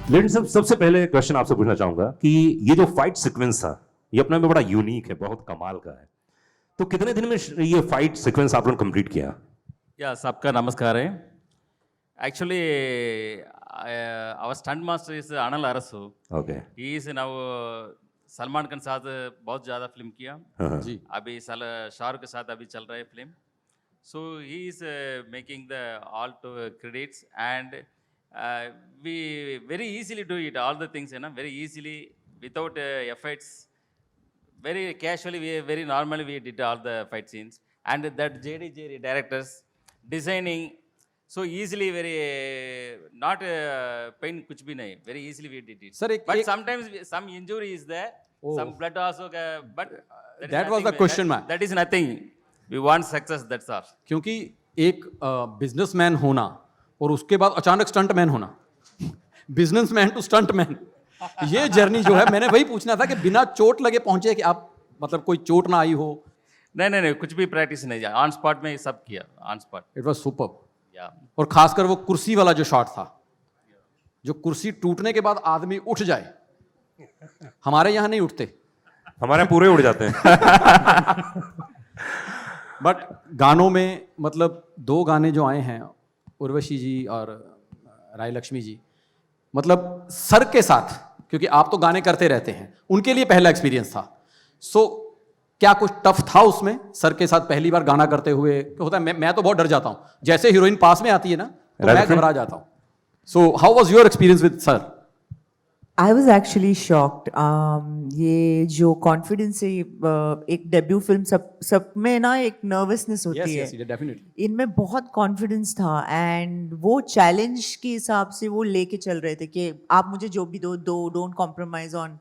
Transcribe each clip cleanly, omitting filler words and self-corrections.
लेकिन सबसे पहले क्वेश्चन आपसे पूछना चाहूंगा कि ये जो फाइट सीक्वेंस था ये अपने में बड़ा यूनिक है, बहुत कमाल का है। तो कितने दिन में ये फाइट सीक्वेंस आप लोगों ने कंप्लीट किया? या सबका नमस्कार है। Actually our stunt master is Anil Arasu. Okay. He is now Salman Khan साथ बहुत ज़्यादा फिल्म किया। जी अभी शाहरुख के साथ अभी चल रहा है film. So he is making the all to credits and we very easily do it all the things है ना, very easily without efforts, very casually, very normally we did all the fight scenes, and that JD Jerry directors designing so easily, very not pain kuch bhi nahi, very easily we did it. Sir, but sometimes some injury is there, some blood also, but that was the question mark. That is nothing. We want success, that's all. क्योंकि एक businessman होना और उसके बाद अचानक stuntman होना, businessman to stuntman, ये journey जो है, मैंने वही पूछना था कि बिना चोट लगे पहुंचे कि आप मतलब कोई चोट ना आई हो? नहीं कुछ भी प्रैक्टिस नहीं, ऑन स्पॉट में सब किया, on spot. It was superb. या और खासकर वो कुर्सी वाला जो शॉट था, जो कुर्सी टूटने के बाद आदमी उठ जाए, हमारे यहाँ नहीं उठते, हमारे यहाँ पूरे उड़ जाते हैं। बट गानों में मतलब 2 गाने जो आए हैं, उर्वशी जी और राय लक्ष्मी जी, मतलब सर के साथ, क्योंकि आप तो गाने करते रहते हैं, उनके लिए पहला एक्सपीरियंस था। सो क्या कुछ टफ था उसमें सर के साथ पहली बार गाना करते हुए? होता है, मैं तो बहुत डर जाता हूं, जैसे हीरोइन पास में आती है ना तो मैं घबरा जाता हूं। So how was your experience with sir? I was actually shocked. ये जो कॉन्फिडेंस है, एक डेब्यू फिल्म, सब में ना एक नर्वसनेस होती है। yes, definitely. इनमें बहुत कॉन्फिडेंस था एंड वो चैलेंज के हिसाब से वो लेके चल रहे थे कि आप मुझे जो भी दो, डोंट कॉम्प्रोमाइज ऑन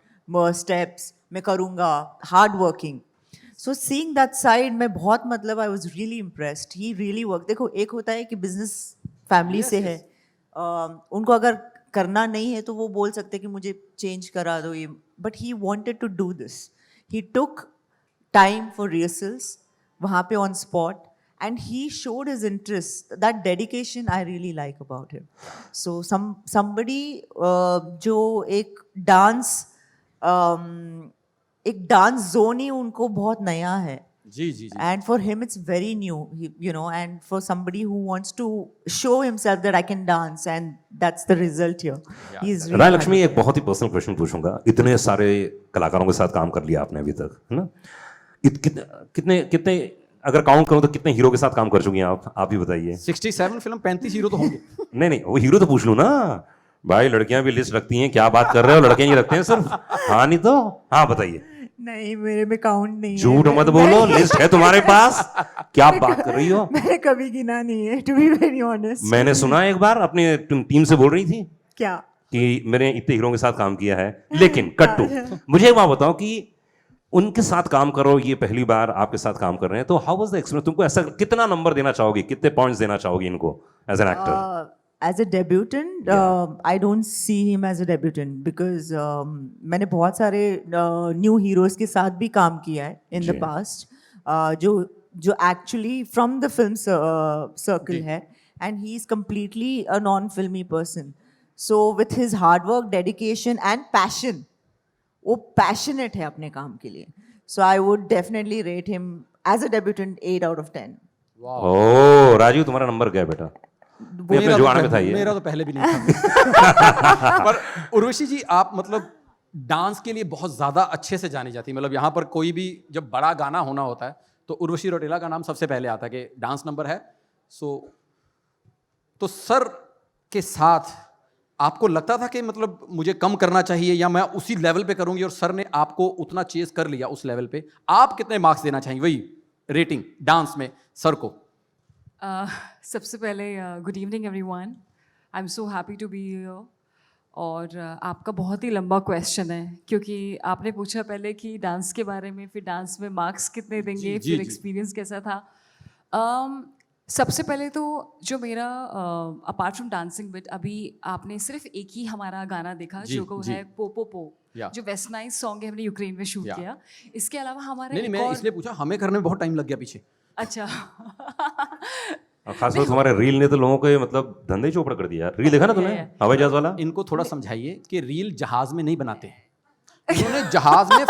स्टेप्स, मैं करूँगा, hard working. So seeing that side, मैं बहुत मतलब I was really impressed. He really work. देखो, एक होता है कि बिजनेस फैमिली से है, उनको अगर करना नहीं है तो वो बोल सकते कि मुझे चेंज करा दो ये, but he wanted to do this. He took time for rehearsals वहाँ पे on spot, and he showed his interest, that dedication I really like about him. So somebody जो एक डांस जोन ही उनको बहुत नया है, जी जी जी। and for him it's very new, and for somebody who wants to show himself that I can dance, and that's the result here. He's really राय लक्ष्मी, एक बहुत ही personal question पूछूंगा। इतने सारे कलाकारों के साथ काम कर लिया आपने अभी तक, है ना? कितने अगर काउंट करूं तो कितने हीरो के साथ काम कर चुकी हैं आप ही बताइए। 67 फिल्म, 35 हीरो तो होंगे। नहीं, वो हीरो तो पूछ लूं ना भाई, लड़कियां भी लिस्ट रखती हैं, क्या बात कर रहे हो? लड़के नहीं रखते हैं सिर्फ? हाँ नहीं तो हाँ बताइए। नहीं, मेरे में काउंट नहीं है। झूठ मत बोलो, लिस्ट है तुम्हारे पास, क्या बात कर रही हो? मैंने कभी गिना नहीं है, टू बी वेरी ऑनेस्ट। मैंने सुना एक बार अपनी टीम से बोल रही थी क्या कि मैंने इतने हीरो के साथ काम किया है, लेकिन कट्टू मुझे एक बात बताओ कि उनके साथ काम करो, ये पहली बार आपके साथ काम कर रहे हैं, तो हाउ वाज द एक्सपीरियंस? तुमको ऐसा कितना नंबर देना चाहोगे, कितने पॉइंट्स देना चाहोगे इनको as an actor? As a debutant, I don't see him as a debutant because मैंने बहुत सारे न्यू हीरोज के साथ भी काम किया है in the past, जो actually from the film circle है, and he is completely a non-filmy person. So with his hard work, dedication and passion, वो passionate है अपने काम के लिए. So I would definitely rate him as a debutant 8 out of 10. ओह राजीव, तुम्हारा number क्या है बेटा? मेरा तो पहले भी नहीं था। पर उर्वशी जी, आप मतलब डांस के लिए बहुत ज्यादा अच्छे से जानी जाती है। मतलब यहाँ पर कोई भी जब बड़ा गाना होना होता है तो उर्वशी रौटेला का नाम सबसे पहले आता है कि डांस नंबर है। तो सर के साथ आपको लगता था कि मतलब मुझे कम करना चाहिए या मैं उसी लेवल पे करूंगी, और सर ने आपको उतना चेज कर लिया उस लेवल पे? आप कितने मार्क्स देना चाहेंगे, वही रेटिंग डांस में सर को? सबसे पहले good evening everyone, I am so happy to be here. और आपका बहुत ही लंबा क्वेश्चन है, क्योंकि आपने पूछा पहले कि डांस के बारे में, फिर डांस में मार्क्स कितने देंगे, फिर एक्सपीरियंस कैसा था। सबसे पहले तो जो मेरा अपार्ट फ्रॉम डांसिंग बिट, अभी आपने सिर्फ एक ही हमारा गाना देखा जो को है पो पो पो, जो वेस्टर्नाइज सॉन्ग है, हमने यूक्रेन में शूट किया। इसके अलावा हमारा नहीं, मैं इसलिए पूछा, हमें करने में बहुत टाइम लग गया पीछे। अच्छा और खासकर तुम्हारे रील ने तो लोगों को ये मतलब धंधे ही चौपड़ कर दिया यार। रील देखा ना तुमने हवाई जहाज वाला? इनको थोड़ा समझाइए कि रील जहाज में नहीं बनाते हैं, इन्होंने जहाज में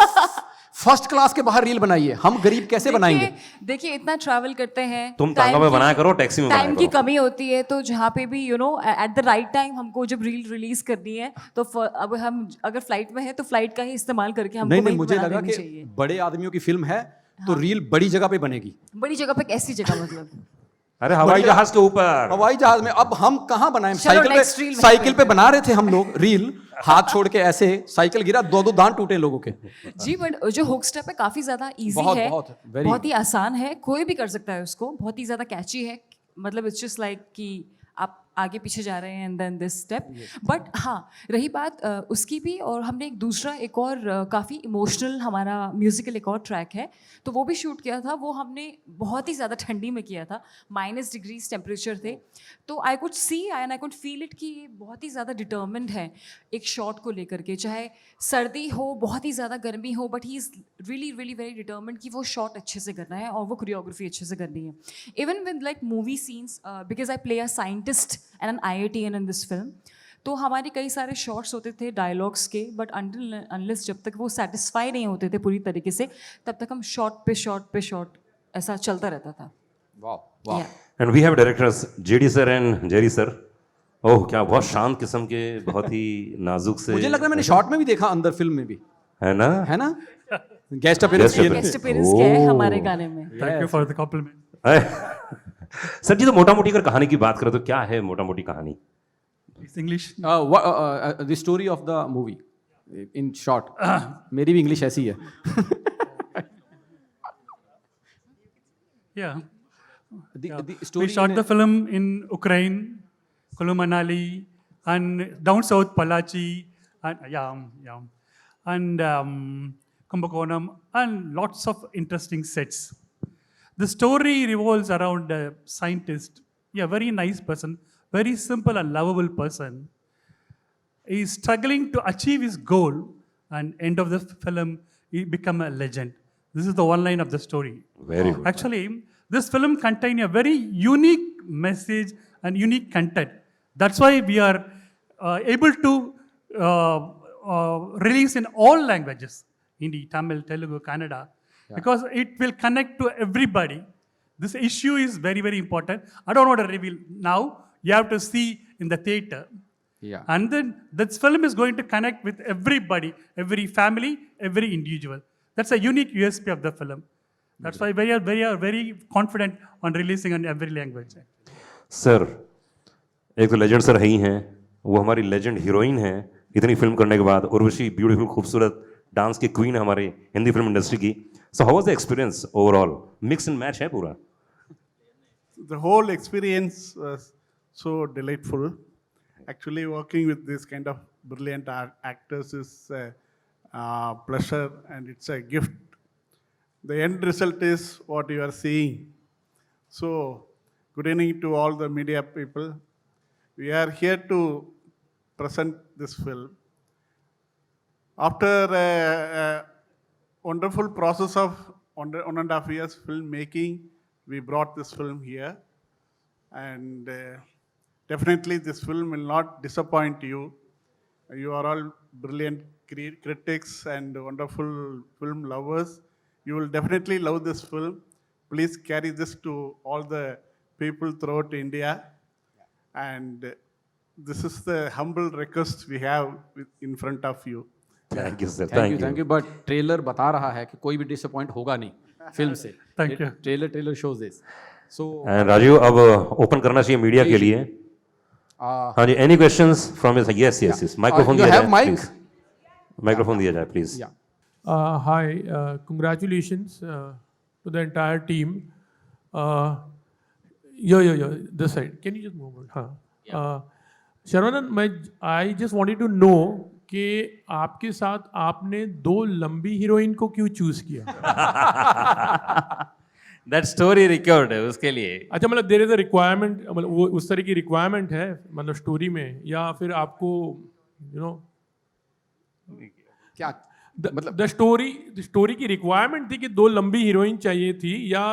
फर्स्ट क्लास के बाहर रील बनाई है। हम गरीब कैसे बनाएंगे? देखिए इतना ट्रैवल करते हैं, तुम टांगा में बनाया करो, टैक्सी में बनाया टाइम की करो। कमी होती है, तो जहाँ पे भी एट द राइट टाइम हमको जब रील रिलीज करनी है तो अब हम अगर फ्लाइट में है तो फ्लाइट का ही इस्तेमाल करके हमको नहीं वहीं मुझे बना लगा देनी कि चाहिए। बड़े आदमियों की फिल्म है तो रील बड़ी जगह पे बनेगी। बड़ी जगह पे कैसी जगह मतलब? अरे हवाई जहाज के ऊपर। हवाई जहाज में अब हम कहाँ बनाएं? चलो next reel में साइकिल पे बना रहे थे हम लोग रील, हाथ छोड़ के ऐसे साइकिल गिरा, दो दांत टूटे लोगों के। जी बट जो हुक स्टेप है काफी ज्यादा इजी बहुत, है, बहुत, very- बहुत ही आसान है, कोई भी कर सकता है उसको, बहुत ही ज्यादा कैची है, मतलब इट्स जस्ट लाइक कि आप आगे पीछे जा रहे हैं and then this step. But हाँ, रही बात उसकी भी, और हमने एक और काफ़ी इमोशनल हमारा म्यूजिकल एक और ट्रैक है, तो वो भी शूट किया था। वो हमने बहुत ही ज़्यादा ठंडी में किया था, -डिग्रीज टेम्परेचर थे, तो I could see and I could feel it कि ये बहुत ही ज़्यादा डिटर्मिन्ड है एक शॉट को लेकर के, चाहे सर्दी हो, बहुत ही ज़्यादा गर्मी हो, but he is really really very determined कि वो शॉट अच्छे से करना है और वो कोरियोग्राफी अच्छे से करनी है। Even with like movie scenes, because I play a scientist and an IITian in this film, तो हमारे कई सारे शॉट्स होते थे डायलॉग्स के, बट अनलेस जब तक वो सेटिस्फाई नहीं होते थे पूरी तरीके से, तब तक हम शॉट पे शॉट ऐसा चलता रहता था। वाह Yeah. And we have directors JD sir and Jerry sir. ओह क्या बहुत शांत किस्म के, बहुत ही नाजुक से। मुझे लग रहा है मैंने शॉर्ट में भी देखा, अंदर फिल्म में भी है ना? है ना, guest appearance Guest guest appearance किया है हमारे गाने में। Thank you for the compliment. Sir ji, तो मोटा मोटी अगर कहानी की बात करें तो क्या है मोटा मोटी कहानी? It's English. The story of the movie in short. मेरी भी इंग्लिश ऐसी है। Yeah. The We story shot in the film in Ukraine, Kulu Manali, and down south Palachi, and and Kumbakonam, and lots of interesting sets. The story revolves around a scientist, a very nice person, very simple and lovable person. He is struggling to achieve his goal, and end of the film, he become a legend. This is the one line of the story. Very good. Actually, this film contains a very unique message and unique content. That's why we are able to release in all languages, Hindi, Tamil, Telugu, Kannada, because it will connect to everybody. This issue is very, very important. I don't want to reveal now. You have to see in the theater. Yeah. And then this film is going to connect with everybody, every family, every individual. That's a unique USP of the film. That's why we are very confident on releasing in every language. Sir एक तो legend sir है ही हैं, वो हमारी legend heroine हैं इतनी film करने के बाद, उर्वशी ब्यूटीफुल खूबसूरत डांस की क्वीन है हमारी हिंदी फिल्म इंडस्ट्री की। So how was the experience overall? Mix and match है पूरा। The whole experience was so delightful. Actually, working with this kind of brilliant actors is a pleasure and it's a gift. The end result is what you are seeing. So, good evening to all the media people. We are here to present this film. After a wonderful process of 1.5 years filmmaking, we brought this film here. And definitely this film will not disappoint you. You are all brilliant critics and wonderful film lovers. You will definitely love this film. Please carry this to all the people throughout India. And this is the humble request we have in front of you. Thank you sir, thank you. But trailer बता रहा है कि कोई भी disappoint होगा नहीं film से। Thank you. Trailer shows this. So and Rajeev अब ओपन करना चाहिए मीडिया के लिए। हाँ जी, any questions from yes microphone दिया जाए प्लीज। माइक्रोफोन दिया जाए please. Hi, congratulations to the entire team. This side. Can you just move on? हाँ. Sharvanan, I just wanted to know कि आपके साथ आपने 2 लंबी हीरोइन को क्यों चूज किया? That story required है उसके लिए। अच्छा, मतलब देयर इज अ रिक्वायरमेंट, मतलब वो उस तरह की रिक्वायरमेंट है मतलब स्टोरी में, या फिर आपको क्या मतलब द स्टोरी की रिक्वायरमेंट थी कि 2 लंबी हीरोइन चाहिए थी, या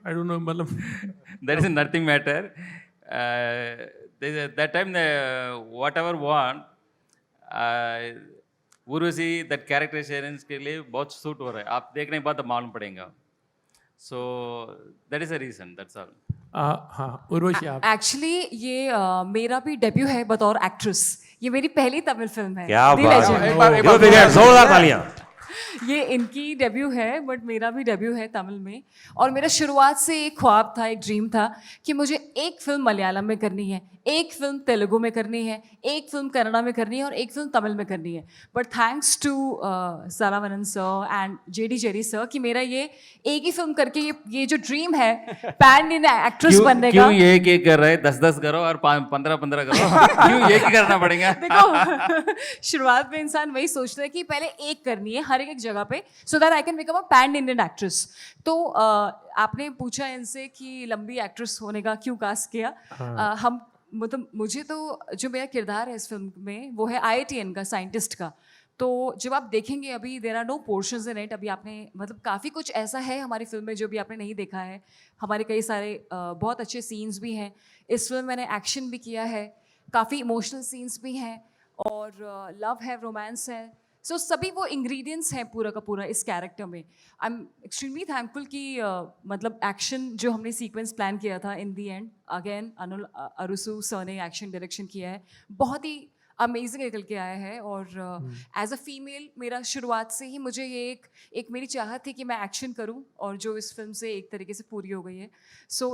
आई डोंट नो मतलब There is nothing matter. That time, whatever want, Urvashi that characterization के लिए बहुत सूट हो रहा है. आप देखने के बाद मालूम पड़ेगा. So that is the reason. That's all. हाँ उर्वशी आप एक्चुअली ये मेरा भी डेब्यू है बतौर एक्ट्रेस. ये मेरी पहली तमिल फिल्म है. क्या The बात Legend. है यो देखिए जोरदार तालियां ये इनकी डेब्यू है बट मेरा भी डेब्यू है तमिल में. और मेरा शुरुआत से एक ख्वाब था, एक ड्रीम था कि मुझे एक फिल्म मलयालम में करनी है, एक फिल्म तेलुगु में करनी है, एक फिल्म कन्नड़ा में करनी है और एक फिल्म तमिल में करनी है. But thanks to Saravanan sir and JD Jerry sir कि मेरा ये एक ही फिल्म करके ये जो ड्रीम है पैन इंडिया एक्ट्रेस बनने का. क्यों एक कर रहे 10-10 करो और 15-15 करो. क्यों एक ही करना पड़ेगा? देखो शुरुआत में इंसान वही सोचता है कि पहले एक करनी है हर एक जगह पे so that I can become a pan Indian actress. तो आपने पूछा इनसे कि लंबी एक्ट्रेस होने का क्यों कास्ट किया. हम मतलब मुझे तो जो मेरा किरदार है इस फिल्म में वो है IITN का, साइंटिस्ट का. तो जब आप देखेंगे अभी there are no portions in it. अभी आपने मतलब काफ़ी कुछ ऐसा है हमारी फिल्म में जो भी आपने नहीं देखा है. हमारे कई सारे बहुत अच्छे सीन्स भी हैं इस फिल्म. मैंने एक्शन भी किया है, काफ़ी इमोशनल सीन्स भी हैं और लव है, रोमांस है. सो सभी वो इंग्रेडिएंट्स हैं पूरा का पूरा इस कैरेक्टर में. आई एम एक्सट्रीमली थैंकफुल कि मतलब एक्शन जो हमने सीक्वेंस प्लान किया था इन दी एंड अगेन अनुल अरुसु सर ने एक्शन डायरेक्शन किया है. बहुत ही अमेजिंग निकल के आया है. और एज अ फीमेल मेरा शुरुआत से ही मुझे ये एक मेरी चाहत थी कि मैं एक्शन करूं और जो इस फिल्म से एक तरीके से पूरी हो गई है. So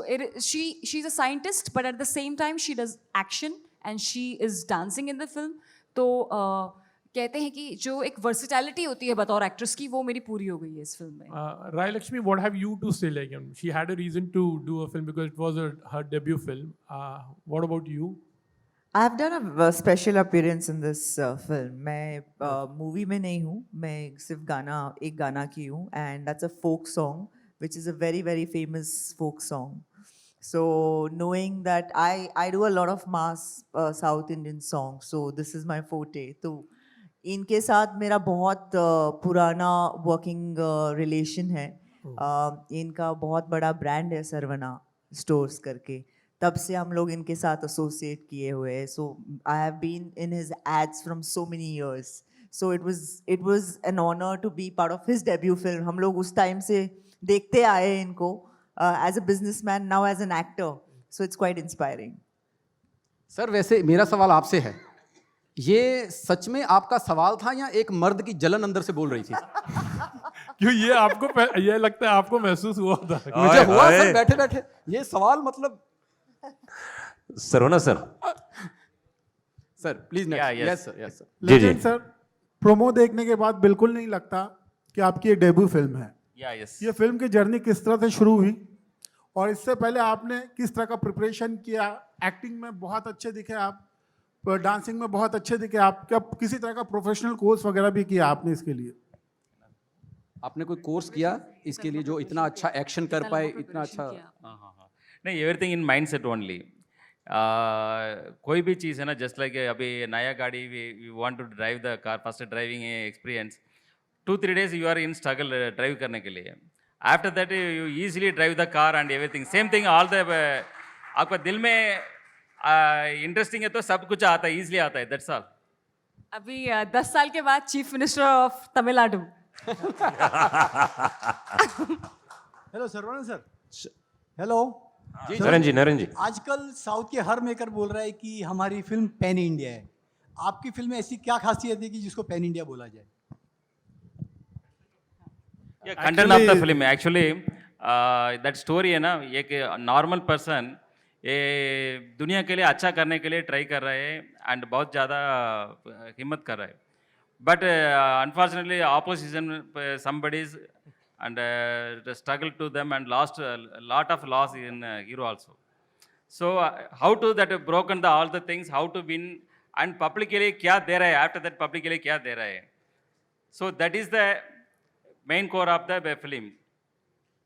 she is a scientist but at the same time she does action and she is dancing in the film. तो कहते हैं कि जो एक वर्सिटैलिटी होती है बतौर एक्ट्रेस की वो मेरी पूरी हो गई है इस फिल्म में. Rai Lakshmi, what have you to say? Like, she had a reason to do a film because it was her debut film. What about you? I've done a special appearance in this film. मैं movie में नहीं हूँ, मैं सिर्फ एक गाना की हूँ and that's a folk song which is a very very famous folk song. So knowing that I do a lot of mass South Indian songs, so this is my forte. तो इनके साथ मेरा बहुत पुराना वर्किंग रिलेशन है. इनका बहुत बड़ा ब्रांड है सरवना स्टोर्स करके, तब से हम लोग इनके साथ एसोसिएट किए हुए हैं. So I have been in his ads from so many years. So it was an honour to be part of his debut film. हम लोग उस टाइम से देखते आए हैं इनको as a businessman, now as an actor. So it's quite inspiring. Sir वैसे मेरा सवाल आपसे है, ये सच में आपका सवाल था या एक मर्द की जलन अंदर से बोल रही थी? क्यों ये आपको ये लगता है आपको महसूस हुआ था? मुझे हुआ सर बैठे बैठे ये सवाल मतलब. Saravana sir sir please next. Yes sir, yes sir. जी जी लेकिन सर प्रोमो देखने के बाद बिल्कुल नहीं लगता कि आपकी ये डेब्यू फिल्म है. Yes. ये फिल्म की जर्नी किस तरह से शुरू हुई और इससे पहले आपने किस तरह का प्रिपरेशन किया? एक्टिंग में बहुत अच्छे दिखे आप, डांसिंग में बहुत अच्छे दिखे आप. क्या किसी तरह का प्रोफेशनल कोर्स वगैरह भी किया आपने इसके लिए? आपने कोई कोर्स किया इसके लिए जो इतना अच्छा एक्शन कर पाए, इतना अच्छा? नहीं, everything in mind set only. कोई भी चीज़ है ना, जस्ट लाइक अभी नया गाड़ी we want to drive the car, first driving experience 2-3 days you are in struggle drive करने के लिए. After that you easily drive the car and everything same thing. All the आपका दिल में इंटरेस्टिंग है तो सब कुछ आता है, ईजिली आता है. That's all. अभी 10 साल के बाद chief minister of Tamil Nadu. Hello Saravana sir. Hello Narendra ji आजकल साउथ के हर मेकर बोल रहा है कि हमारी फिल्म पैन इंडिया है. आपकी फिल्म में ऐसी क्या खासियत है कि जिसको पैन इंडिया बोला जाए? Content of the film actually that story है ना, एक नॉर्मल पर्सन ये दुनिया के लिए अच्छा करने के लिए ट्राई कर रहा है एंड बहुत ज़्यादा हिम्मत कर रहा है. But unfortunately opposition somebody's and struggle to them and lost a lot of loss in hero also. So how to that broken the all the things, how to win and public के लिए क्या दे रहा है, after that public के लिए क्या दे रहा है. So that is the main core of the film.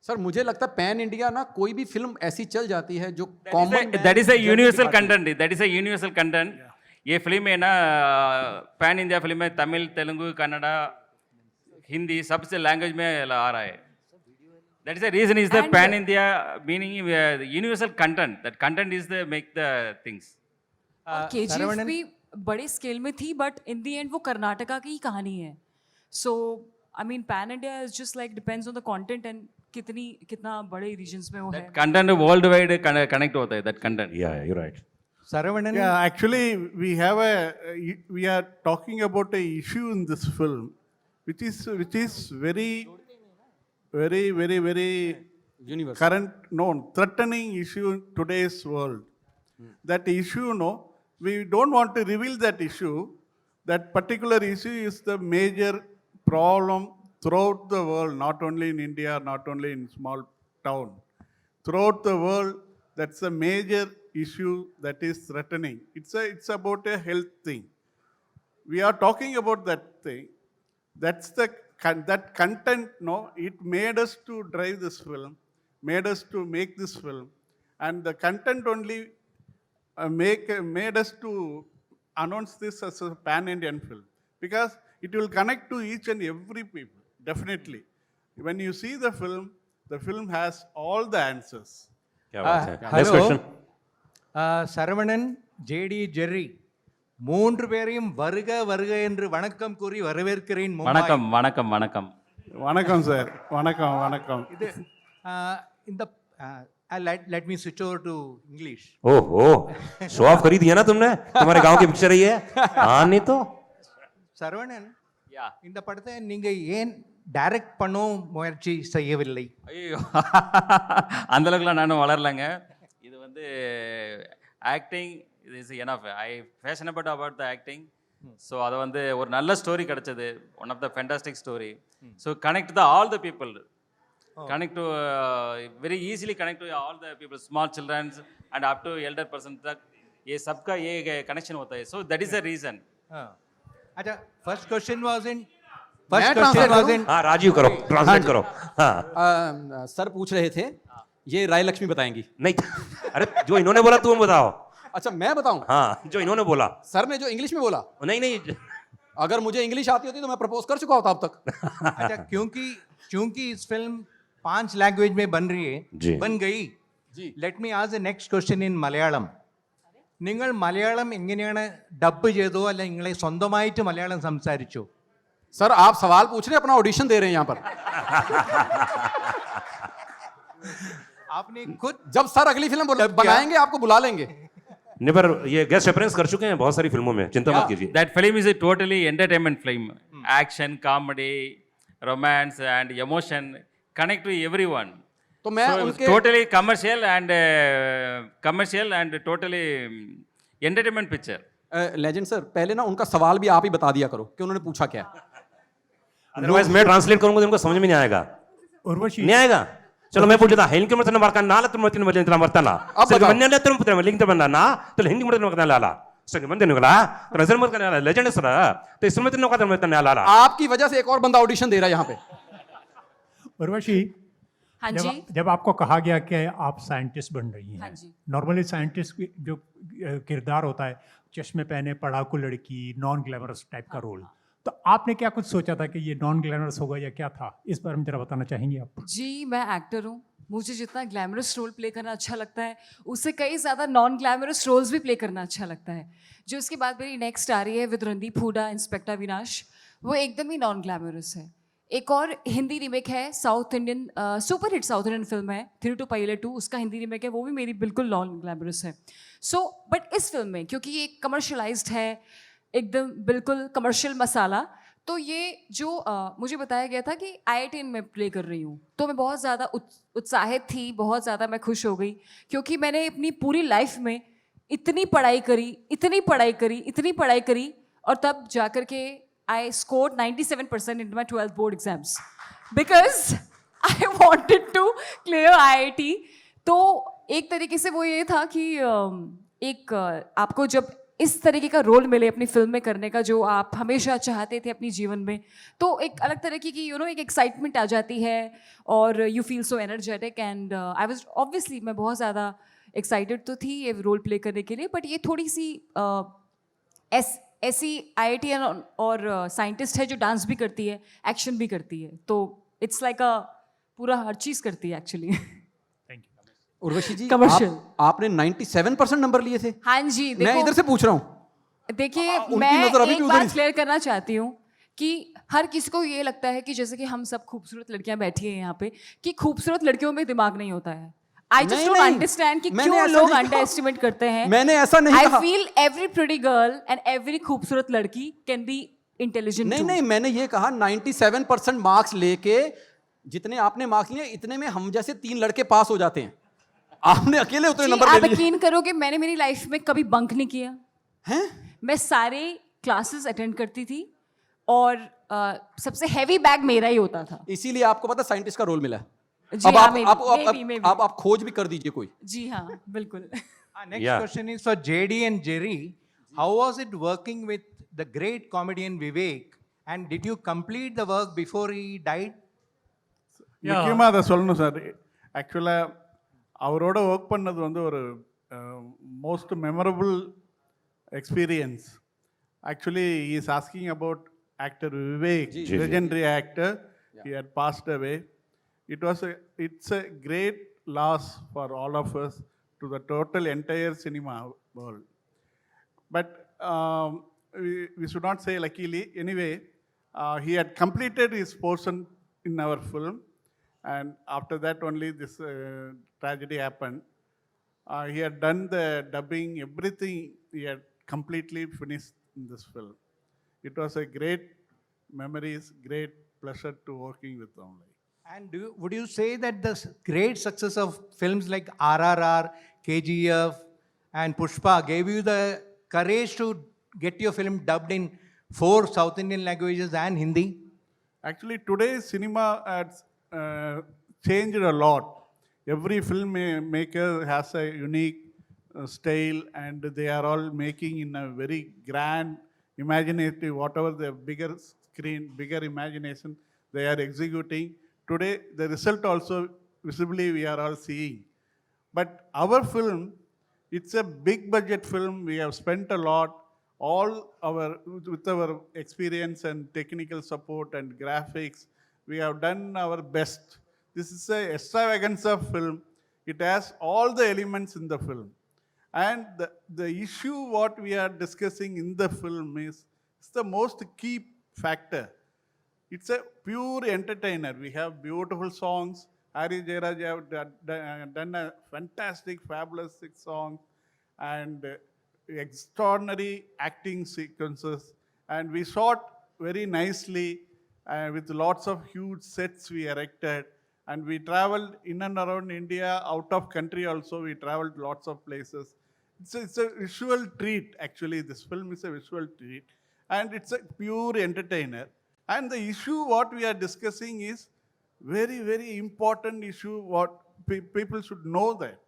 Sir मुझे लगता है पैन इंडिया ना कोई भी फिल्म ऐसी चल जाती है जो common. That is a universal content. That is a universal content. ये फिल्म है ना पैन इंडिया फिल्म है, तमिल, तेलुगु, कन्नड़ा, हिंदी सबसे लैंग्वेज में आ रहा है. That is the reason is the And- pan India meaning the universal content. That content is the make the things. KGF भी बड़े स्केल में थी बट इन दी एंड वो कर्नाटका की ही कहानी है so I mean pan India is just like depends on the content and कितना बड़े रीजन्स में वो है That content worldwide connect होता है that content. Yeah, you're right. Saravanan, Yeah, actually, we are talking about a issue in this film, which is very, very, very, very Universal. current, no, threatening issue in today's world. That issue, no, we don't want to reveal that issue. That particular issue is the major problem throughout the world, not only in India, not only in small town. Throughout the world, that's a major issue that is threatening. It's about a health thing. We are talking about that thing. That's that content, no, it made us to drive this film, made us to make this film, and the content only made us to announce this as a pan-Indian film because it will connect to each and every people, definitely. When you see the film has all the answers. क्या बात है? Next hello. question. Saravanan JD Jerry 3 பேரையும் வருக வருக என்று வணக்கம் கூறி வரவேற்கிறேன் மும்பாய். வணக்கம் வணக்கம் வணக்கம். Vanakkam, sir. Vanakkam. இது இந்த let me switch over to English. ओहो, शो ऑफ करी दिया ना तुमने? तुम्हारे गांव की पिक्चर है ये? हाँ नहीं तो? சரவணன், Yeah. இந்த படத்தை நீங்க ஏன் டைரக்ட் பண்ணவும் முயற்சி செய்யவில்லை? ஐயோ அந்த அளவுக்குலாம் நானும் வளரலங்க. இது வந்து ஆக்டிங் இது is enough. I fashionable about the acting. So அதை வந்து ஒரு நல்ல ஸ்டோரி கிடச்சது. One of the fantastic story. So connect the all the people. Connect to very easily connect to all the people, small children and up to elder person तक ये सबका ये connection होता है. So that is the reason. अच्छा, first question was in हाँ राजीव करो, translate करो. हाँ सर पूछ रहे थे ये राय लक्ष्मी बताएंगी. नहीं, अरे जो इन्होंने बोला तुम बताओ. अच्छा मैं बताऊं? हाँ जो इन्होंने बोला. सर ने जो इंग्लिश में बोला, नहीं अगर मुझे इंग्लिश आती होती तो मैं प्रपोज कर चुका होता अब तक. अच्छा, क्योंकि इस फिल्म 5 लैंग्वेज में बन रही जी. है, बन गई. Let me ask the next question in Malayalam. നിങ്ങൾ മലയാളം എങ്ങനെയാണ് ഡബ് ചെയ്തോ അല്ല നിങ്ങളെ സ്വന്തമായിട്ട് മലയാളം സംസാരിച്ചോ? सर आप सवाल पूछ रहे हैं, अपना ऑडिशन दे रहे हैं यहाँ पर. आपने खुद जब सर अगली फिल्म बनाएंगे आपको बुला लेंगे. नहीं पर ये गेस्ट अपीयरेंस कर चुके हैं बहुत सारी फिल्मों में, चिंता मत कीजिए. That film is a totally entertainment film. Action, comedy, romance and emotion connect to everyone. तो मैं So उनके totally commercial and totally entertainment picture. Legend sir पहले ना उनका सवाल भी आप ही बता दिया करो कि उन्होंने पूछा क्या. अदरवाइज मैं ट्रांसलेट करूंगा तो उनको समझ में नहीं आएगा. उर्वशी नहीं आएगा. चलो मैं पूछ लेता हूं. हिंदी में वर्क ना तुम मत मत वर्तना. अब बताओ. मन्ने तुम पुत्र लिंक बंदा ना तो हिंदी में वर्क ना लाला. सर बंदे निकला तो नजर मत करना लेजेंड सर तो इसमें तुम का मत ना लाला. आपकी वजह से एक और बंदा ऑडिशन दे रहा है यहाँ पे. उर्वशी, हाँ जी. जब आपको कहा गया कि आप साइंटिस्ट बन रही हाँ हैं, जी. नॉर्मली साइंटिस्ट की जो किरदार होता है चश्मे पहने पढ़ाकू लड़की, नॉन ग्लैमरस टाइप का रोल, तो आपने क्या कुछ सोचा था कि ये नॉन ग्लैमरस होगा या क्या था? इस बारे में जरा बताना चाहेंगे आप? जी मैं एक्टर हूँ. मुझे जितना ग्लैमरस रोल प्ले करना अच्छा लगता है उससे कई ज़्यादा नॉन ग्लैमरस रोल्स भी प्ले करना अच्छा लगता है. जो उसके बाद मेरी नेक्स्ट आ रही है विद रणदीप हुडा, इंस्पेक्टर विनाश, वो एकदम ही नॉन ग्लैमरस है. एक और हिंदी रीमेक है, south Indian super hit south Indian film है 3 to Pile 2, उसका हिंदी रीमेक है, वो भी मेरी बिल्कुल नॉन ग्लैमरस है. सो बट इस फिल्म में क्योंकि ये कमर्शलाइज्ड है, एकदम बिल्कुल कमर्शियल मसाला, तो ये जो मुझे बताया गया था कि IIT में प्ले कर रही हूँ, तो मैं बहुत ज़्यादा उत्साहित थी, बहुत ज़्यादा मैं खुश हो गई क्योंकि मैंने अपनी पूरी लाइफ में इतनी पढ़ाई करी और तब जाकर के I scored 97% in my 12th board exams because I wanted to clear IIT. तो एक तरीके से वो ये था कि एक आपको जब इस तरीके का रोल मिले अपनी फिल्म में करने का जो आप हमेशा चाहते थे अपनी जीवन में, तो एक अलग तरह की एक एक्साइटमेंट आ जाती है और you feel so energetic and I was obviously मैं बहुत ज़्यादा एक्साइटेड तो थी ये रोल प्ले करने के लिए. बट ये थोड़ी सी ऐसी IIT और साइंटिस्ट है जो डांस भी करती है, एक्शन भी करती है, तो इट्स लाइक अ पूरा हर चीज़ करती है एक्चुअली। उर्वशी जी Commercial. आपने 97% नंबर लिए थे। हाँ जी, मैं इधर से पूछ रहा हूँ। देखिए उनकी मैं नज़र अभी भी एक उधर बात ही- क्लियर करना चाहती हूँ कि हर किसी को ये लगता है कि जैसे कि हम सब खूबसूरत लड़कियां बैठी हैं यहाँ पे, कि खूबसूरत लड़कियों में दिमाग नहीं होता है। आई जस्ट नहीं, डोंट नहीं। अंडरस्टैंड कि मैंने क्यों ऐसा लोग नहीं कहा। अंडर एस्टिमेट करते हैं। मैंने ऐसा नहीं आई कहा। Feel every pretty girl and every खूबसूरत लड़की कैन बी इंटेलिजेंट नहीं टू। नहीं, मैंने ये कहा 97% मार्क्स लेके जितने आपने मार्क्स लिए इतने में हम जैसे 3 लड़के पास हो जाते हैं। आपने अकेले उतने जी, नंबर आप ले लिए यकीन करो कि मैंने मेरी लाइफ में कभी बंक नहीं किया। हैं? मैं सारे क्लासेस अटेंड करती थी और सबसे हैवी बैग मेरा ही होता था। इसीलिए आपको पता साइंटिस्ट का रोल मिला है। जी अब हाँ, आप maybe, आप maybe, maybe. आप खोज भी कर दीजिए कोई। जी हाँ, बिल्कुल। Next Yeah. question is for JD and Jerry. How was it working with the great comedian Vivek? And did you complete the work before he died? முக்கியமாக அதை சொல்லணும் சார். ஆக்சுவலாக அவரோட ஒர்க் பண்ணது வந்து ஒரு most memorable experience. Actually he is asking about actor Vivek, legendary actor. He had passed away. It's a great loss for all of us, to the total entire cinema world. But we should not say luckily. Anyway, he had completed his portion in our film, and after that only this tragedy happened. He had done the dubbing, everything. He had completely finished in this film. It was a great memories, great pleasure to working with him. And would you say that the great success of films like RRR, KGF, and Pushpa gave you the courage to get your film dubbed in 4 South Indian languages and Hindi? Actually, today's cinema has changed a lot. Every filmmaker has a unique style, and they are all making in a very grand, imaginative, whatever the bigger screen, bigger imagination they are executing. Today, the result also visibly we are all seeing. But our film, it's a big budget film. We have spent a lot, with our experience and technical support and graphics. We have done our best. This is a extravaganza film. It has all the elements in the film. And the issue what we are discussing in the film is the most key factor. It's a pure entertainer. We have beautiful songs. Hari Jayaraj have done a fantastic, fabulous 6 songs, and extraordinary acting sequences. And we shot very nicely with lots of huge sets we erected. And we traveled in and around India, out of country also. We traveled lots of places. It's a visual treat, actually. This film is a visual treat. And it's a pure entertainer. And the issue what we are discussing is very, very important issue what people should know that.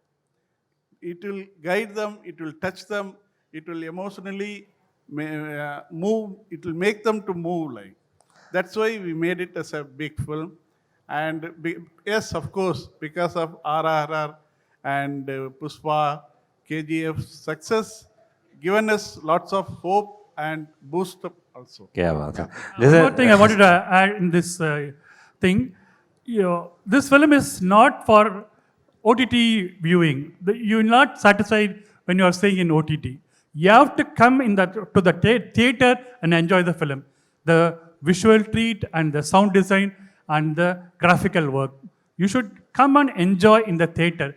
It will guide them, it will touch them, it will emotionally move, it will make them to move like. That's why we made it as a big film. And yes, of course, because of RRR and Pushpa, KGF success, given us lots of hope and boost up also. क्या बात है. One more thing I wanted to add in this thing. This film is not for OTT viewing. You're not satisfied when you are seeing in OTT. You have to come to the theater and enjoy the film. The visual treat and the sound design and the graphical work. You should come and enjoy in the theater.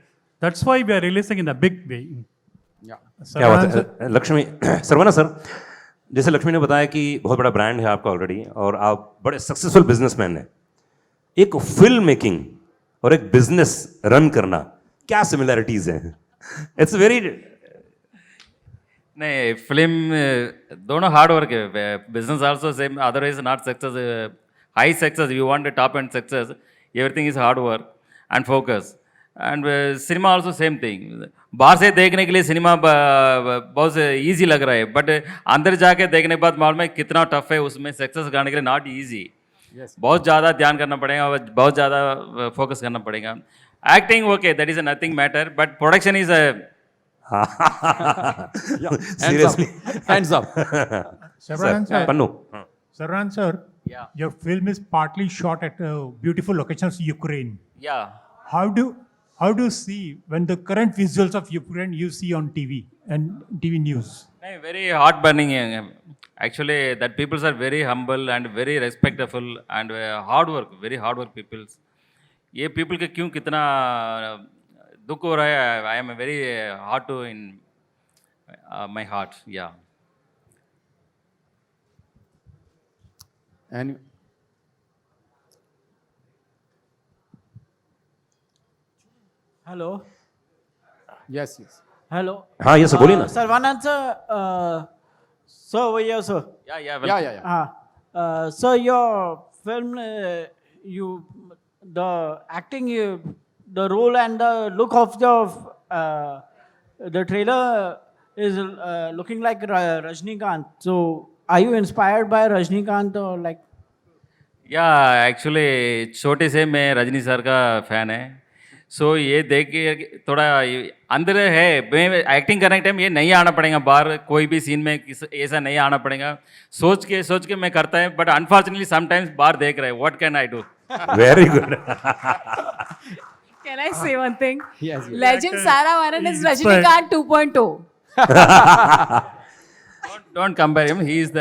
That's why we are releasing in a big way. क्या बात है. Lakshmi Saravana sir, जैसे लक्ष्मी ने बताया कि बहुत बड़ा brand है आपका ऑलरेडी और आप बड़े सक्सेसफुल बिजनेसमैन हैं. एक फिल्म मेकिंग और एक बिजनेस रन करना, क्या सिमिलैरिटीज हैं? इट्स वेरी नहीं, फिल्म दोनों हार्ड वर्क है. Business also same, otherwise not success. High success, you want a top and success, everything is hard work and focus. And cinema also same thing. बाहर से देखने के लिए cinema बहुत easy लग रहा है, बट अंदर जाके देखने के बाद मालूम है कितना टफ है. उसमें सक्सेस गाने के लिए नॉट ईजी. बहुत ज़्यादा ध्यान करना पड़ेगा और बहुत ज़्यादा फोकस करना पड़ेगा. Acting okay, that is nothing matter, but production is seriously Hands up. Saravanan sir. Pannu. Saravanan sir, Yeah. Your film is partly shot at beautiful locations, Ukraine. Yeah. How do you see when the current visuals of Ukraine you see on TV and TV news? No, very heart burning. Actually, that peoples are very humble and very respectful and hard work, very hard work peoples. ये people के क्यों कितना दुख हो रहा है? I am very hard to in my heart. Yeah. And hello yes, yes. Hello हाँ ये सर बोलिए ना सर्वानंद सर सर भैया sir Yeah, yeah, Yeah, welcome. yeah, yeah. हाँ sir your film you the acting the role and the look of the trailer is looking like Rajnikant. So are you inspired by Rajnikant or like? या actually छोटे से मैं Rajni sir का fan है सो ये देख के थोड़ा अंदर है मैं एक्टिंग करने के टाइम ये नहीं आना पड़ेगा बाहर कोई भी सीन में ऐसा नहीं आना पड़ेगा सोच के मैं करता है बट अनफॉर्चुनेटली समटाइम्स बाहर देख रहे हैं what can I do very good Can I say one thing? Yes, yes. Legend Sarah Vanan is Rajinikanth 2.0. Don't compare him he is the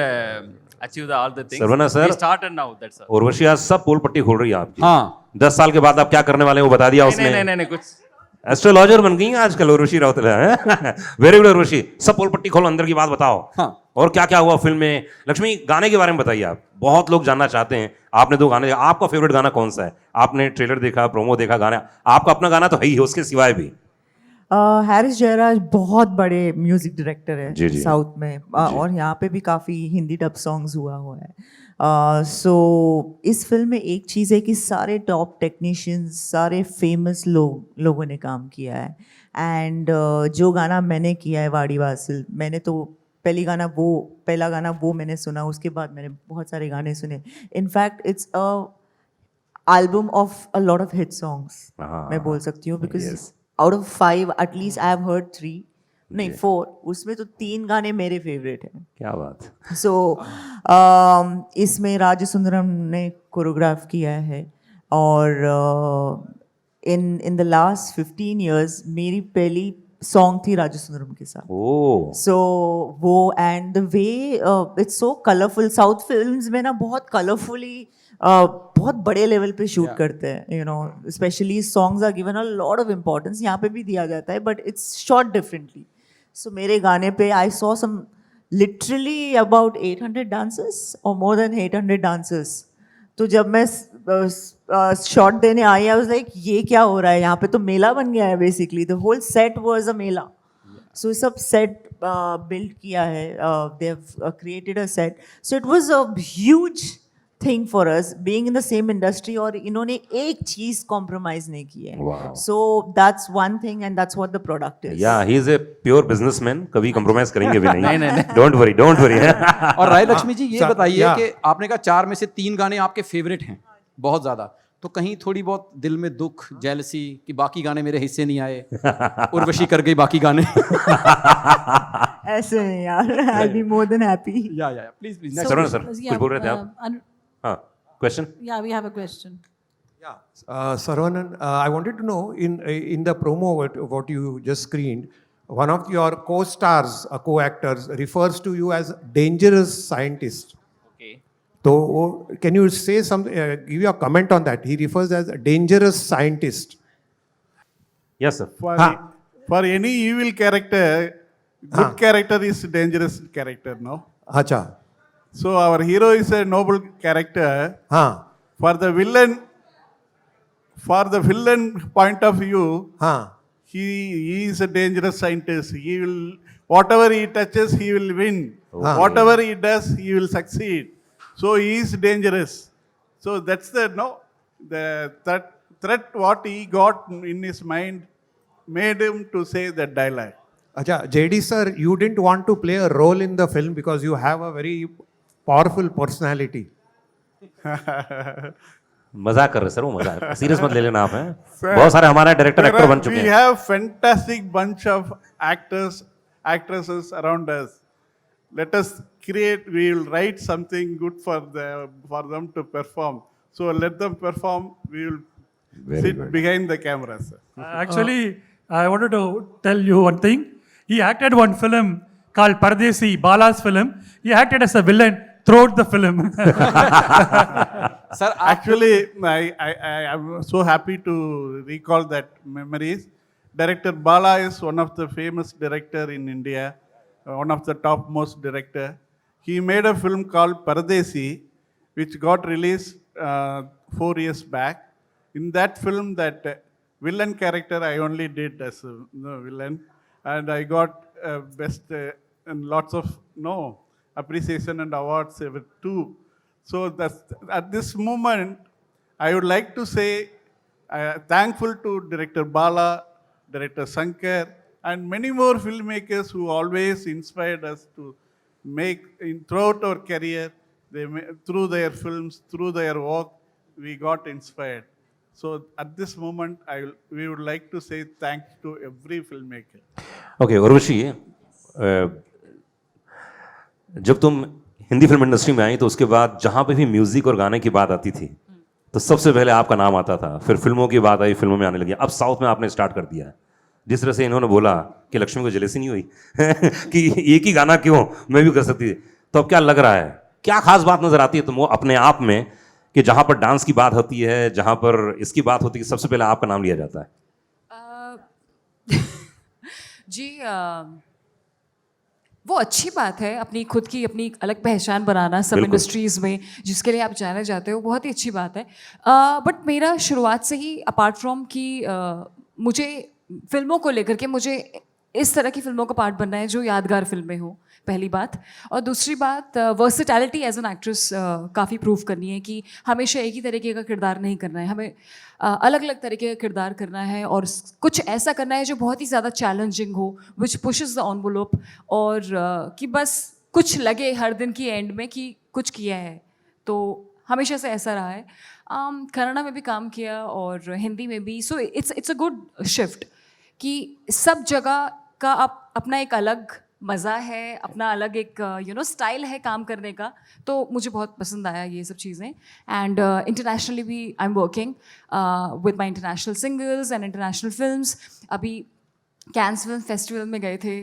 achieve the all the things Saravana sir. He started now that's all Urvashi आज सब पोल पट्टी खोल रही है आपकी हाँ 10 साल के बाद आप क्या करने वाले हैं वो बता दिया उसने नहीं कुछ एस्ट्रोलॉजर बन गई हैं आजकल उर्वशी राउतला वेरी गुड उर्वशी सब पोल पट्टी खोलो अंदर की बात बताओ हाँ। और क्या क्या हुआ फिल्म में लक्ष्मी गाने के बारे में बताइए आप बहुत लोग जानना चाहते हैं आपने 2 गाने आपका फेवरेट गाना कौन सा है आपने ट्रेलर देखा प्रोमो देखा गाना आपका अपना गाना तो है ही उसके सिवाय भी हैरिस जयराज बहुत बड़े म्यूजिक डायरेक्टर है जी, जी। साउथ में और यहाँ पे भी काफ़ी हिंदी डब सॉन्ग्स हुआ है सो इस फिल्म में एक चीज़ है कि सारे टॉप टेक्नीशियंस सारे फेमस लोगों ने काम किया है एंड जो गाना मैंने किया है वाड़ी वासिल मैंने तो पहला गाना वो मैंने सुना उसके बाद मैंने बहुत सारे गाने सुने in fact it's a album of a lot of hit songs मैं बोल सकती हूँ because out of 5 at least I have heard 3 नहीं 4 उसमें तो 3 गाने मेरे फेवरेट हैं क्या बात सो इसमें राजसुंदरम ने कोरियोग्राफ किया है और इन द लास्ट 15 years मेरी पहली सॉन्ग थी राजसुंदरम के साथ ओ सो वो and the way it's so colourful south films में ना बहुत कलरफुली बहुत बड़े लेवल पे शूट करते हैं you know specially songs are given a lot of importance यहाँ पे भी दिया जाता है but it's shot differently so मेरे गाने पे I saw some literally about 800 dancers और मोर देन 800 डांसर्स तो जब मैं शॉट देने आई आई वाज लाइक ये क्या हो रहा है यहाँ पे तो मेला बन गया है basically the whole set was a mela so सब सेट बिल्ड किया है they have created a set so it was a huge thing for us being in the same industry और इन्होंने एक चीज कॉम्प्रोमाइज नहीं की है so that's one thing and that's what the product is या he is a pure businessman कभी compromise करेंगे भी नहीं डोंट वरी और राय लक्ष्मी जी ये बताइए कि आपने कहा 4 में से 3 गाने आपके फेवरेट हैं बहुत ज्यादा तो कहीं थोड़ी बहुत दिल में दुख जेलसी कि बाकी गाने मेरे हिस्से नहीं आए उर्वशी कर गई बाकी गाने ऐसे नहीं यार आई बी मोर देन हैप्पी या प्लीज प्लीज सर सर कुछ बोल रहे थे आप हाँ question Yeah, we have a question. Yeah, Saravanan, I wanted to know in the promo what you just screened, one of your co-stars, co-actors, refers to you as dangerous scientist. Okay. So, can you say something? Give your comment on that. He refers as a dangerous scientist. Yes sir For any evil character, good character is dangerous character, no? Acha. So our hero is a noble character. For the villain point of view, he is a dangerous scientist. He will, whatever he touches, he will win. Whatever he does, he will succeed. So he is dangerous. So that's the threat what he got in his mind made him to say that dialogue. Acha, JD sir, you didn't want to play a role in the film because you have a very powerful personality. मजाक कर रहे sir वो मजाक serious मत ले लेना आप हैं बहुत सारे हमारे डायरेक्टर एक्टर बन चुके We हैं have fantastic bunch of actresses around us. let us create, we will write something good for them to perform. So let them perform, we will sit behind the camera, sir. Actually, I wanted to tell you one thing. He acted one film called Pardesi, Bala's film. He acted as a villain throughout the film. Sir, Actually, I am so happy to recall that memories. Director Bala is one of the famous director in India, one of the topmost director. He made a film called Pardesi, which got released 4 years back. In that film, that villain character I only did as a villain, and I got best and lots of appreciation and awards too. So that's, at this moment, I would like to say thankful to Director Bala, Director Shankar, and many more filmmakers who always inspired us to make, throughout our career, through their films, through their work, we got inspired. So at this moment, we would like to say thanks to every filmmaker. Okay Urvashi, जब तुम Hindi film industry में आई तो उसके बाद जहां पे भी music और गाने की बात आती थी तो सबसे पहले आपका नाम आता था, फिर फिल्मों की बात आई, फिल्मों में आने लगी, अब साउथ में आपने स्टार्ट कर दिया है। जिस तरह से इन्होंने बोला कि लक्ष्मी को जेलसी नहीं हुई कि एक ही गाना क्यों, मैं भी कर सकती थी, तो अब क्या लग रहा है, क्या खास बात नजर आती है तुमको अपने आप में कि जहां पर डांस की बात होती है, जहां पर इसकी बात होती है, सबसे पहले आपका नाम लिया जाता है? जी, वो अच्छी बात है, अपनी खुद की अपनी एक अलग पहचान बनाना सब इंडस्ट्रीज़ में, जिसके लिए आप जाने जाते हो, बहुत ही अच्छी बात है। बट मेरा शुरुआत से ही, अपार्ट फ्रॉम कि मुझे फिल्मों को लेकर के, मुझे इस तरह की फिल्मों का पार्ट बनना है जो यादगार फिल्में हो, पहली बात। और दूसरी बात, वर्सेटैलिटी एज एन एक्ट्रेस काफ़ी प्रूव करनी है कि हमेशा एक ही तरीके का किरदार नहीं करना है, हमें अलग अलग तरीके का किरदार करना है और कुछ ऐसा करना है जो बहुत ही ज़्यादा चैलेंजिंग हो, विच पुशेस द एनवेलप, और कि बस कुछ लगे हर दिन की एंड में कि कुछ किया है। तो हमेशा से ऐसा रहा है। कन्नड़ा में भी काम किया और हिंदी में भी, so it's a good shift कि सब जगह का अपना एक अलग मज़ा है, अपना अलग एक स्टाइल है काम करने का। तो मुझे बहुत पसंद आया ये सब चीज़ें। एंड इंटरनेशनली भी I am working with my international singles and international films. अभी कैंस फिल्म फेस्टिवल में गए थे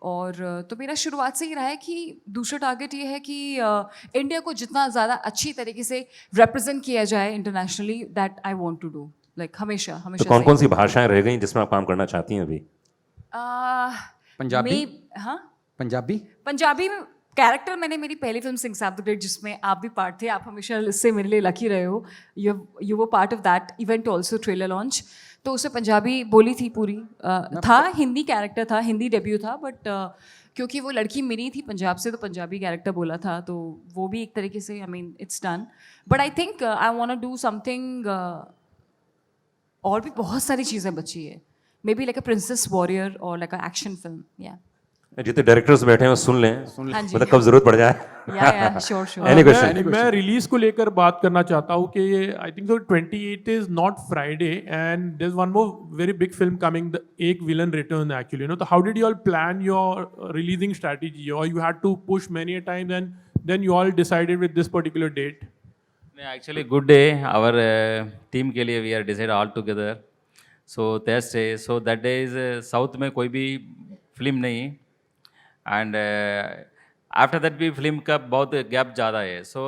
और तो मेरा शुरुआत से ही रहा है कि दूसरा टारगेट ये है कि इंडिया को जितना ज़्यादा अच्छी तरीके से रिप्रेजेंट किया जाए internationally, that I want to do, like हमेशा तो कौन कौन सी भाषाएं रह गई जिसमें आप काम करना चाहती हैं अभी? पंजाबी? हाँ, पंजाबी में कैरेक्टर मैंने मेरी पहली फिल्म सिंह साहब द ग्रेट, जिसमें आप भी पार्ट थे, आप हमेशा इससे मेरे लिए लकी रहे हो, you were part of that event also, trailer launch. तो उससे पंजाबी बोली थी पूरी, था हिंदी कैरेक्टर था, हिंदी डेब्यू था, बट क्योंकि वो लड़की मिली थी पंजाब से तो पंजाबी कैरेक्टर बोला था, तो वो भी एक तरीके से, I mean it's done. But I think I want to do something, और भी बहुत सारी चीज़ें बची है, maybe like a princess warrior और लाइक अ एक्शन फिल्म। या जितने डायरेक्टर्स बैठे हैं वो सुन लें, हाँ जी, मतलब कब जरूरत पड़ जाए। Sure Any question? मैं रिलीज को लेकर बात करना चाहता हूँ कि I think 28 is not Friday and there is one more very big film coming, the एक विलन रिटर्न एक्चुअली, तो how did you all plan your releasing strategy, और you had to push many a times and then you all decided with this particular date? Actually good day, our team के लिए we are decide all together, so Thursday, so that day is south में कोई भी film नहीं, and after that भी film का बहुत gap ज़्यादा है, so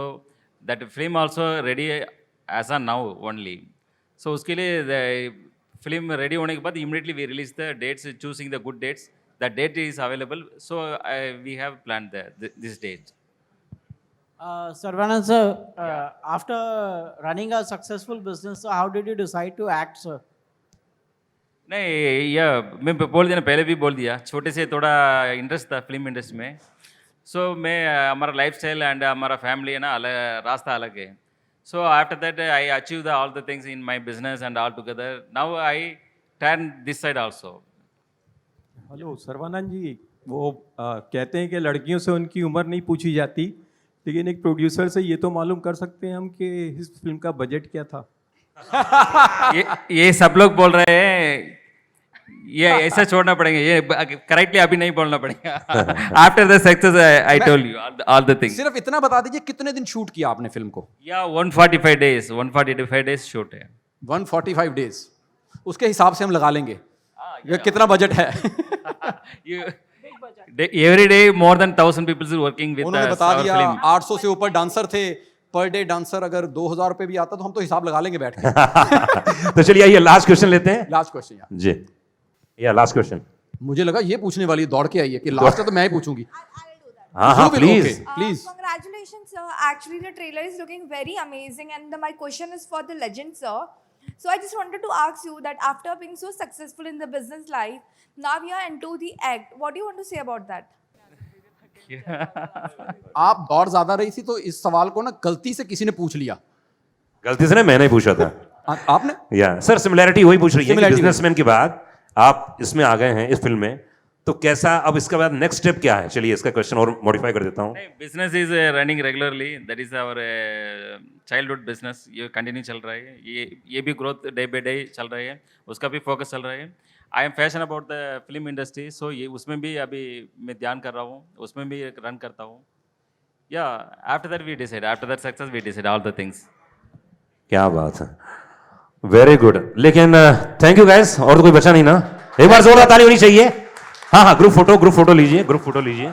that film also ready as a now only. So उसके लिए फिल्म रेडी होने के बाद immediately we release the dates, choosing the good dates, that date is available, so we have plan this date. Sarvanan sir, after running a successful business, so how did you decide to act, sir? नहीं, यह मैं बोल दिया ना, पहले भी बोल दिया, छोटे से थोड़ा इंटरेस्ट था फिल्म इंडस्ट्री में। सो मैं हमारा लाइफस्टाइल एंड हमारा फैमिली है ना, अलग रास्ता अलग है। So after that I achieve the all the things in my business and all together, now I turn this side also. Hello Sarvanand ji, वो कहते हैं कि लड़कियों से उनकी उम्र नहीं पूछी जाती, लेकिन एक प्रोड्यूसर से ये तो मालूम कर सकते हैं हम कि इस फिल्म का बजट क्या था? ये सब लोग बोल रहे हैं, ये ऐसा छोड़ना पड़ेगा, ये करेक्टली अभी नहीं बोलना पड़ेगा. After the success I told you all the things. सिर्फ इतना बता दीजिए कितने दिन शूट किया आपने फिल्म को? या 145 डेज शूट है. 145 डेज, उसके हिसाब से हम लगा लेंगे ये कितना बजट है. Every day more than 1000 peoples working with उन्होंने बता दिया 800 से ऊपर डांसर थे. पर डे डांसर अगर 2000 रुपए भी आता तो हम तो हिसाब लगा लेंगे बैठ के. तो चलिए आइए लास्ट क्वेश्चन लेते हैं. लास्ट क्वेश्चन यार. जी या लास्ट क्वेश्चन. मुझे लगा ये पूछने वाली दौड़ के आई है कि लास्ट है तो मैं ही पूछूंगी. हाँ please. Please. Congratulations, sir. Actually, the trailer is looking very amazing, and my question is for the legend, sir. So I just wanted to ask you that after being so successful in the business life, now you are into the act. What do you want to say about that? आप दौड़ ज्यादा रही थी तो इस सवाल को ना गलती से किसी ने पूछ लिया. गलती से ना, मैंने ही पूछा था. आपने? या सर सिमिलैरिटी वही पूछ रही है कि Similarity बिजनेसमैन के बाद आप इसमें आ गए हैं इस फिल्म में, तो कैसा अब इसके बाद नेक्स्ट स्टेप क्या है? चलिए इसका क्वेश्चन और मॉडिफाई कर देता हूँ. Business is running regularly, that is our childhood business. ये कंटिन्यू चल रहा है, ये भी ग्रोथ डे बाई डे चल रही है, उसका भी फोकस चल रहा है. I am passion about the film industry, so ये उसमें भी अभी मैं ध्यान कर रहा हूँ, उसमें भी रन करता हूँ. या after that we decide, after that success we decide all the things. क्या बात है, वेरी गुड. लेकिन थैंक यू गाइस. और तो कोई बचा नहीं ना? एक बार जोरदार ताली होनी चाहिए. हाँ ग्रुप फोटो लीजिए, ग्रुप फोटो लीजिए.